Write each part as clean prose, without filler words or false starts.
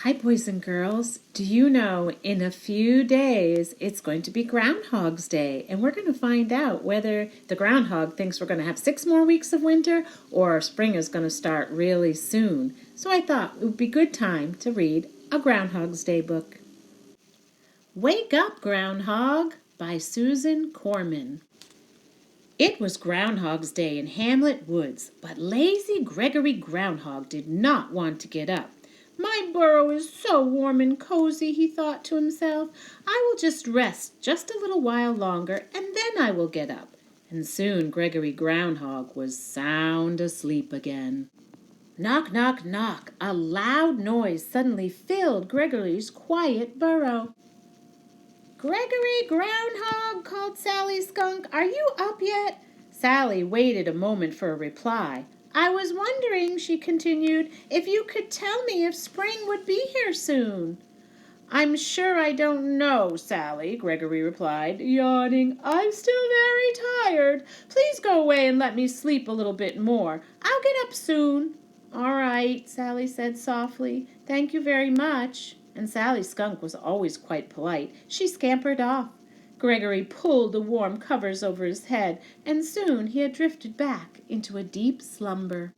Hi, boys and girls. Do you know in a few days it's going to be Groundhog's Day, and we're going to find out whether the groundhog thinks we're going to have 6 more weeks of winter or spring is going to start really soon. So I thought it would be a good time to read a Groundhog's Day book. Wake Up, Groundhog by Susan Corman. It was Groundhog's Day in Hamlet Woods, but lazy Gregory Groundhog did not want to get up. My burrow is so warm and cozy, he thought to himself. I will just rest just a little while longer, and then I will get up. And soon Gregory Groundhog was sound asleep again. Knock, knock, knock. A loud noise suddenly filled Gregory's quiet burrow. Gregory Groundhog, called Sally Skunk, are you up yet? Sally waited a moment for a reply. I was wondering, she continued, if you could tell me if spring would be here soon. I'm sure I don't know, Sally, Gregory replied, yawning. I'm still very tired. Please go away and let me sleep a little bit more. I'll get up soon. All right, Sally said softly. Thank you very much. And Sally Skunk was always quite polite. She scampered off. Gregory pulled the warm covers over his head, and soon he had drifted back into a deep slumber.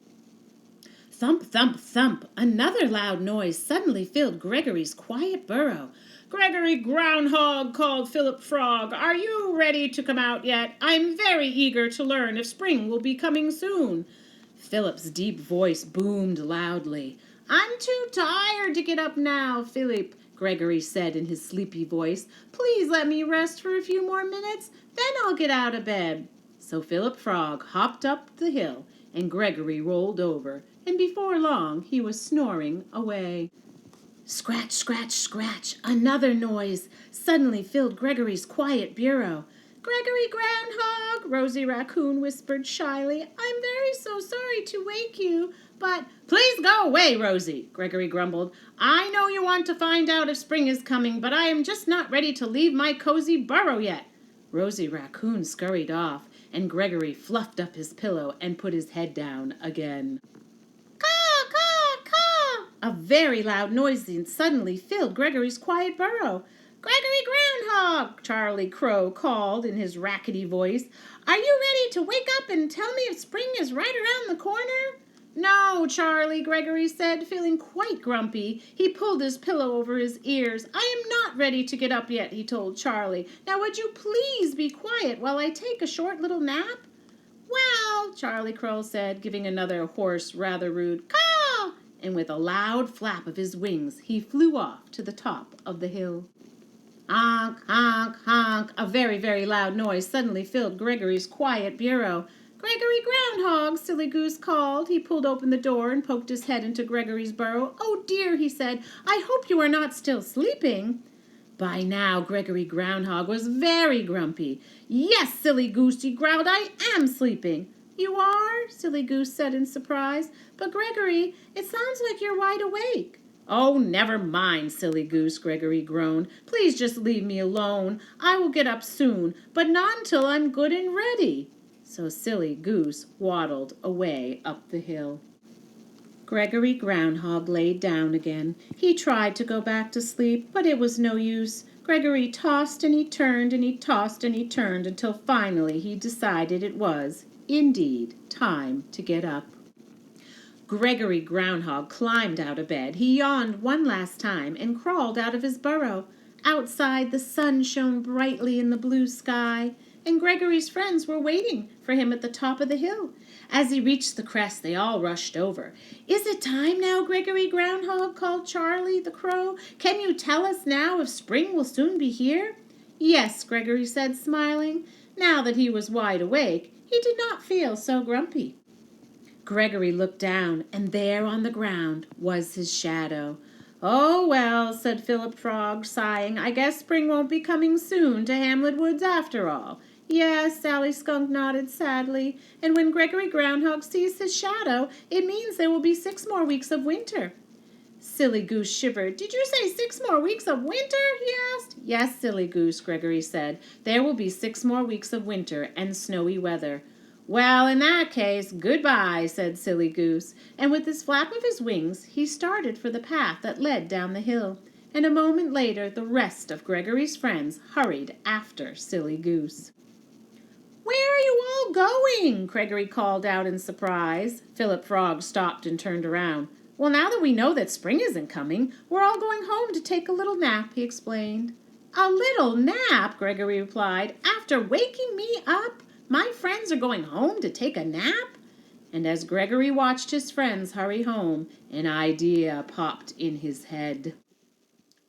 Thump, thump, thump! Another loud noise suddenly filled Gregory's quiet burrow. Gregory Groundhog, called Philip Frog, are you ready to come out yet? I'm very eager to learn if spring will be coming soon. Philip's deep voice boomed loudly. I'm too tired to get up now, Philip, Gregory said in his sleepy voice. Please let me rest for a few more minutes, then I'll get out of bed. So Philip Frog hopped up the hill, and Gregory rolled over, and before long he was snoring away. Scratch, scratch, scratch! Another noise suddenly filled Gregory's quiet bureau. Gregory Groundhog, Rosie Raccoon whispered shyly. I'm very so sorry to wake you, but... Please go away, Rosie, Gregory grumbled. I know you want to find out if spring is coming, but I am just not ready to leave my cozy burrow yet. Rosie Raccoon scurried off, and Gregory fluffed up his pillow and put his head down again. Caw, caw, caw! A very loud noise suddenly filled Gregory's quiet burrow. Gregory Groundhog, Charlie Crow called in his rackety voice. Are you ready to wake up and tell me if spring is right around the corner? No, Charlie, Gregory said, feeling quite grumpy. He pulled his pillow over his ears. I am not ready to get up yet, he told Charlie. Now would you please be quiet while I take a short little nap? Well, Charlie Crow said, giving another hoarse, rather rude caw, and with a loud flap of his wings, he flew off to the top of the hill. Honk, honk, honk! A very, very loud noise suddenly filled Gregory's quiet bureau. Gregory Groundhog, Silly Goose called. He pulled open the door and poked his head into Gregory's burrow. Oh, dear, he said, I hope you are not still sleeping. By now, Gregory Groundhog was very grumpy. Yes, Silly Goose, he growled, I am sleeping. You are? Silly Goose said in surprise. But, Gregory, it sounds like you're wide awake. Oh, never mind, Silly Goose, Gregory groaned. Please just leave me alone. I will get up soon, but not until I'm good and ready. So Silly Goose waddled away up the hill. Gregory Groundhog laid down again. He tried to go back to sleep, but it was no use. Gregory tossed and he turned and he tossed and he turned until finally he decided it was, indeed, time to get up. Gregory Groundhog climbed out of bed. He yawned one last time and crawled out of his burrow. Outside, the sun shone brightly in the blue sky, and Gregory's friends were waiting for him at the top of the hill. As he reached the crest, they all rushed over. Is it time now, Gregory Groundhog? Called Charlie the Crow. Can you tell us now if spring will soon be here? Yes, Gregory said, smiling. Now that he was wide awake, he did not feel so grumpy. Gregory looked down, and there on the ground was his shadow. Oh, well, said Philip Frog, sighing, I guess spring won't be coming soon to Hamlet Woods after all. Yes, Sally Skunk nodded sadly, and when Gregory Groundhog sees his shadow, it means there will be 6 more weeks of winter. Silly Goose shivered. Did you say 6 more weeks of winter? He asked. Yes, Silly Goose, Gregory said. There will be 6 more weeks of winter and snowy weather. Well, in that case, goodbye, said Silly Goose, and with his flap of his wings he started for the path that led down the hill, and a moment later the rest of Gregory's friends hurried after Silly Goose. Where are you all going? Gregory called out in surprise. Philip Frog stopped and turned around. Well, now that we know that spring isn't coming, we're all going home to take a little nap, he explained. A little nap, Gregory replied. After waking me up, my friends are going home to take a nap? And as Gregory watched his friends hurry home, an idea popped in his head.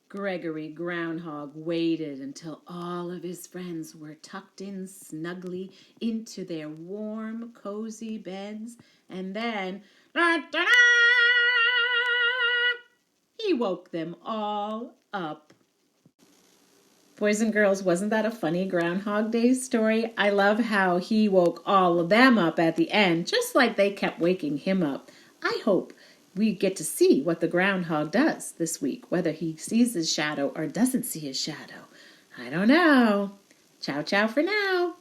Gregory Groundhog waited until all of his friends were tucked in snugly into their warm, cozy beds, and then, da-da-da, he woke them all up. Boys and girls, wasn't that a funny Groundhog Day story? I love how he woke all of them up at the end, just like they kept waking him up. I hope we get to see what the groundhog does this week, whether he sees his shadow or doesn't see his shadow. I don't know. Ciao, ciao for now.